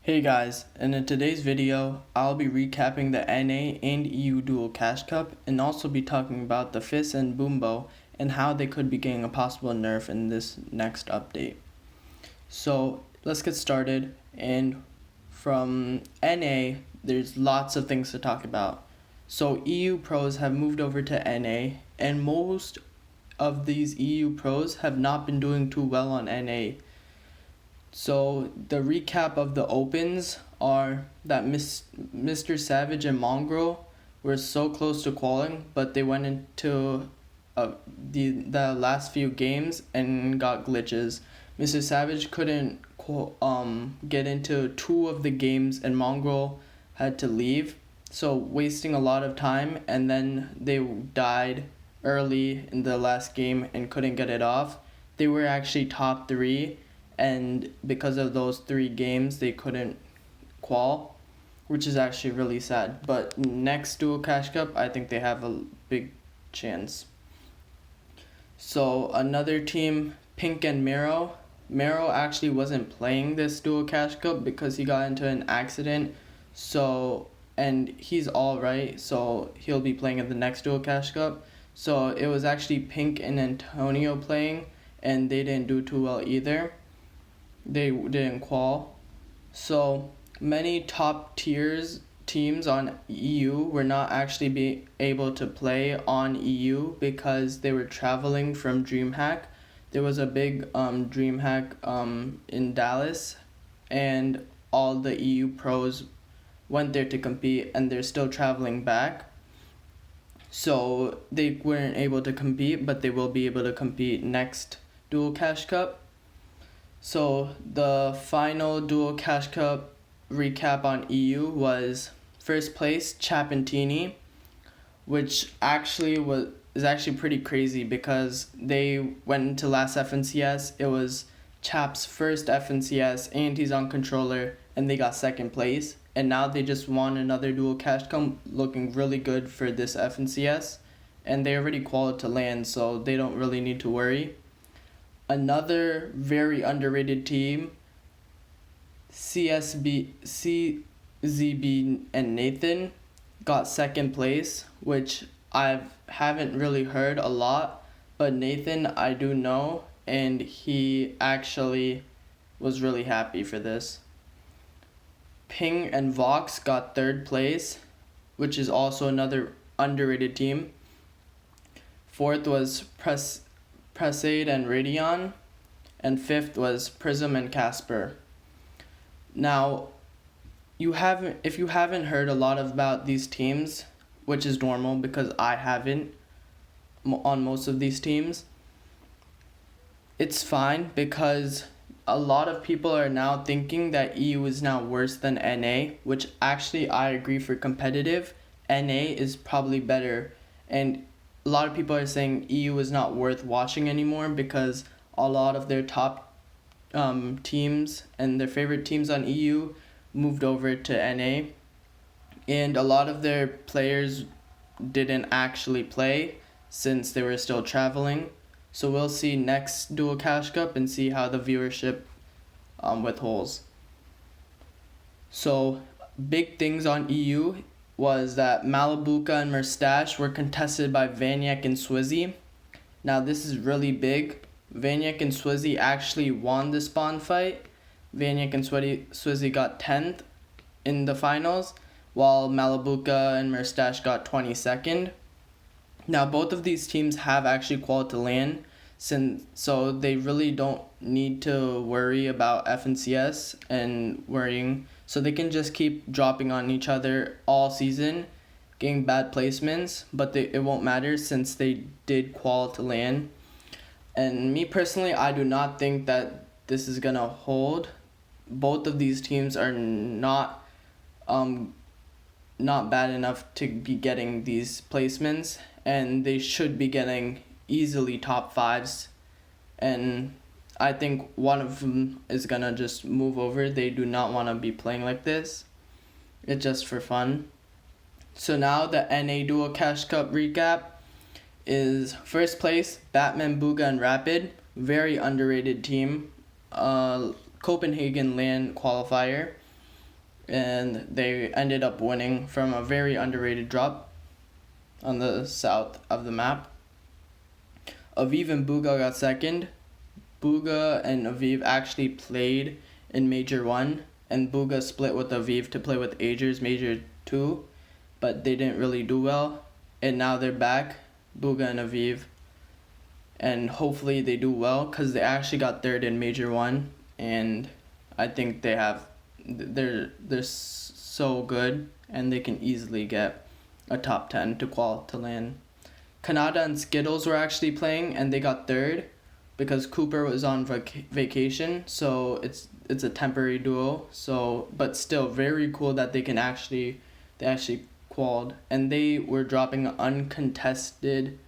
Hey guys, and in today's video, I'll be recapping the NA and EU Dual Cash Cup and also be talking about the Fizz and Boombo and how they could be getting a possible nerf in this next update. So let's get started, and from NA, there's lots of things to talk about. So EU pros have moved over to NA, and most of these EU pros have not been doing too well on NA. So the recap of the opens are that Mr. Savage and Mongrel were so close to qualifying, but they went into the last few games and got glitches. Mr. Savage couldn't get into two of the games, and Mongrel had to leave, so wasting a lot of time. And then they died early in the last game and couldn't get it off. They were actually top three, and because of those 3 games they couldn't qual, which is actually really sad. But next Dual Cash Cup, I think they have a big chance. So another team, Pink and Mero actually wasn't playing this Dual Cash Cup because he got into an accident, and he's alright, so he'll be playing in the next Dual Cash Cup. So it was actually Pink and Antonio playing, and they didn't do too well either. They didn't qual. So many top tiers teams on EU were not actually be able to play on EU because they were traveling from DreamHack. There was a big DreamHack in Dallas, and all the EU pros went there to compete, and they're still traveling back. So they weren't able to compete, but they will be able to compete next Dual Cash Cup. So the final Dual Cash Cup recap on EU was first place Chapentini, which is actually pretty crazy because they went into last FNCS. It was Chap's first FNCS, and he's on controller, and they got second place. And now they just won another Dual Cash Cup, looking really good for this FNCS, and they already qualified to land, so they don't really need to worry. Another very underrated team, CZB and Nathan, got second place, which I haven't really heard a lot, but Nathan I do know, and he actually was really happy for this. Ping and Vox got third place, which is also another underrated team. Fourth was Presade and Radeon, and fifth was Prism and Casper. Now, if you haven't heard a lot about these teams, which is normal because I haven't on most of these teams, it's fine because a lot of people are now thinking that EU is now worse than NA, which actually I agree. For competitive, NA is probably better, and a lot of people are saying EU is not worth watching anymore because a lot of their top teams and their favorite teams on EU moved over to NA, and a lot of their players didn't actually play since they were still traveling. So we'll see next Dual Cash Cup and see how the viewership withholds. So big things on EU was that Malibuca and Merstache were contested by Vaniac and Swizzy. Now this is really big. Vaniac and Swizzy actually won the spawn fight. Vaniac and Swizzy got 10th in the finals, while Malibuca and Merstache got 22nd. Now both of these teams have actually qualified to LAN, so they really don't need to worry about FNCS and worrying. So they can just keep dropping on each other all season, getting bad placements, but it won't matter since they did qualify to LAN. And me personally, I do not think that this is gonna hold. Both of these teams are not bad enough to be getting these placements, and they should be getting easily top 5s. And I think one of them is gonna just move over. They do not want to be playing like this. It's just for fun. So now the NA Dual Cash Cup recap is first place Batman, Booga, and Rapid. Very underrated team. Copenhagen LAN qualifier. and they ended up winning from a very underrated drop on the south of the map. Aviv and Buga got second. Buga and Aviv actually played in Major 1, and Buga split with Aviv to play with Agers Major 2, but they didn't really do well, and now they're back, Buga and Aviv, and hopefully they do well, because they actually got third in Major 1, and I think they're so good, and they can easily get a top 10 to land. Khanada and Skittles were actually playing, and they got third because Cooper was on vacation, so it's a temporary duo. So, but still very cool that they actually qualified, and they were dropping uncontested.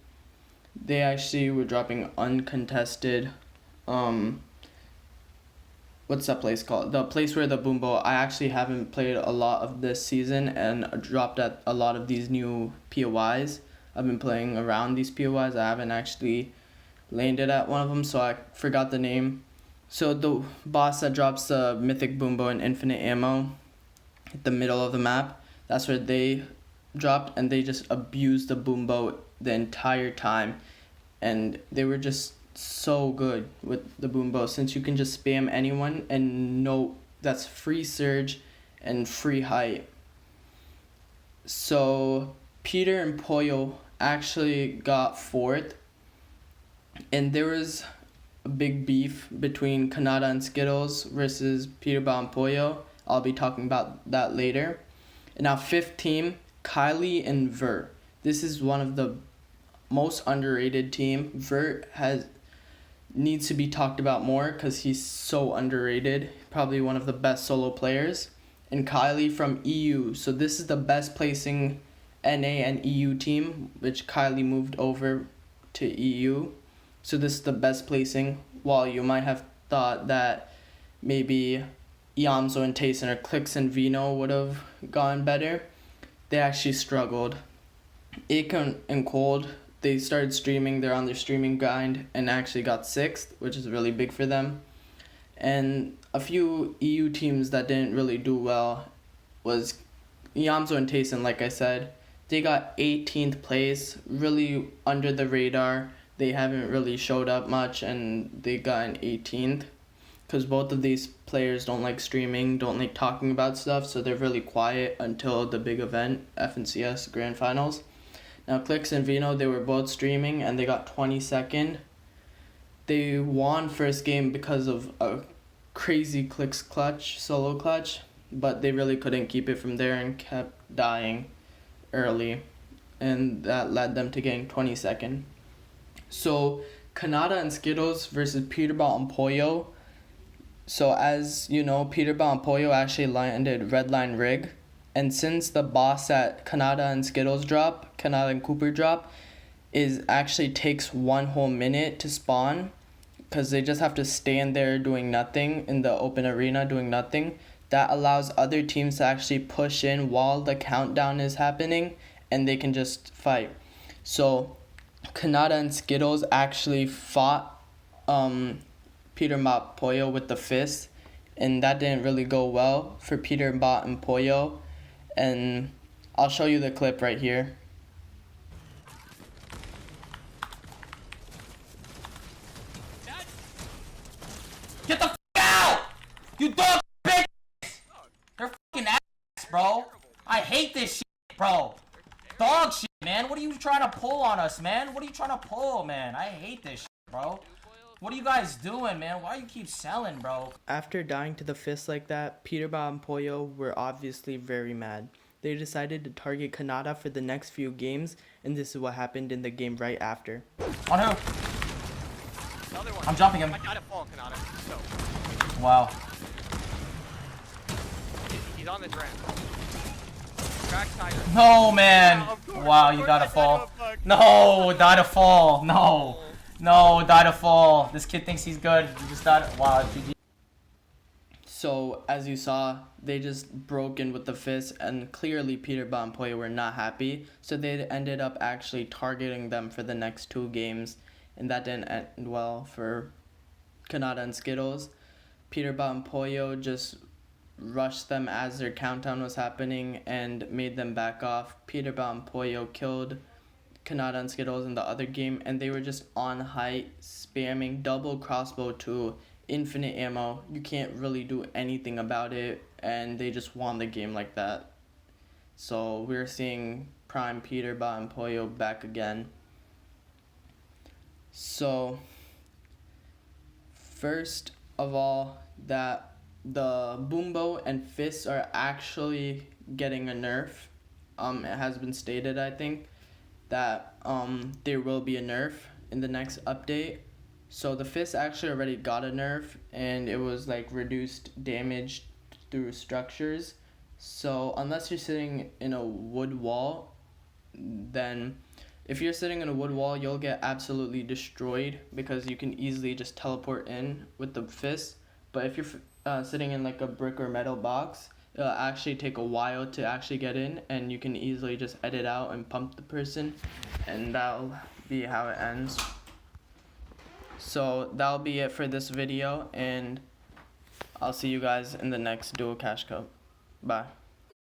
They actually were dropping uncontested. What's that place called? The place where the Boombo. I actually haven't played a lot of this season and dropped at a lot of these new POIs. I've been playing around these POIs. I haven't actually landed at one of them, so I forgot the name. So the boss that drops the mythic Boombo and infinite ammo at the middle of the map, that's where they dropped, and they just abused the Boombo the entire time, and they were just so good with the Boombo, since you can just spam anyone and that's free surge and free height. So Peter and Pollo actually got fourth, and there was a big beef between Khanada and Skittles versus Peterbot and Pollo. I'll be talking about that later. And now fifth team, Kylie and Vert. This is one of the most underrated team. Vert needs to be talked about more because he's so underrated. Probably one of the best solo players. And Kylie from EU. So this is the best placing NA and EU team, which Kylie moved over to EU. So this is the best placing. While you might have thought that maybe Iamzo and Tayson or Clicks and Vino would have gone better, they actually struggled. Akon and Cold, they started streaming. They're on their streaming grind and actually got sixth, which is really big for them. And a few EU teams that didn't really do well was Iamzo and Tayson, like I said. They got 18th place, really under the radar. They haven't really showed up much, and they got an 18th because both of these players don't like streaming, don't like talking about stuff, so they're really quiet until the big event, FNCS Grand Finals. Now, Clicks and Vino, they were both streaming, and they got 22nd. They won first game because of a crazy Clicks clutch, solo clutch, but they really couldn't keep it from there and kept dying early, and that led them to getting 22nd. So Khanada and Skittles versus Peterbot and Pollo. So as you know, Peterbot and Pollo actually landed Redline Rig, and since the boss at Khanada and Skittles drop, Khanada and Cooper drop, actually takes 1 whole minute to spawn, because they just have to stand there doing nothing in the open arena doing nothing. That allows other teams to actually push in while the countdown is happening, and they can just fight. So Khanada and Skittles actually fought Peterbot Pollo with the fist, and that didn't really go well for Peterbot and Pollo, and I'll show you the clip right here. Get the f*** out! You dog bitch! They're f***ing ass, bro. I hate this shit, bro. Dog shit, man. What are you trying to pull on us, man? What are you trying to pull, man? I hate this shit, bro. What are you guys doing, man? Why you keep selling, bro? After dying to the fist like that, Peterbot and Pollo were obviously very mad. They decided to target Khanada for the next few games, and this is what happened in the game right after. On who? I'm jumping him. I gotta fall, Khanada. So. Wow. He's on this ramp. Crack Tiger. No, man. Yeah, Wow, you gotta fall. No, die to fall. No. No, die to fall. This kid thinks he's good. He just died. Wow, GG. So, as you saw, they just broke in with the fist, and clearly Peterbot and Pollo were not happy, so they ended up actually targeting them for the next 2 games, and that didn't end well for Khanada and Skittles. Peterbot and Pollo just rushed them as their countdown was happening and made them back off. Peterbot and Pollo killed Khanada and Skittles in the other game, and they were just on height, spamming double crossbow to infinite ammo. You can't really do anything about it, and they just won the game like that. So we're seeing Prime Peterbot and Pollo back again. So first of all, that the Boombo and Fists are actually getting a nerf. It has been stated, I think, that there will be a nerf in the next update. So the Fist actually already got a nerf, and it was like reduced damage through structures. So unless you're sitting in a wood wall, then if you're sitting in a wood wall, you'll get absolutely destroyed because you can easily just teleport in with the Fist. But if you're sitting in like a brick or metal box, it'll actually take a while to actually get in, and you can easily just edit out and pump the person, and that'll be how it ends. So that'll be it for this video, and I'll see you guys in the next Duo Cash Cup. Bye.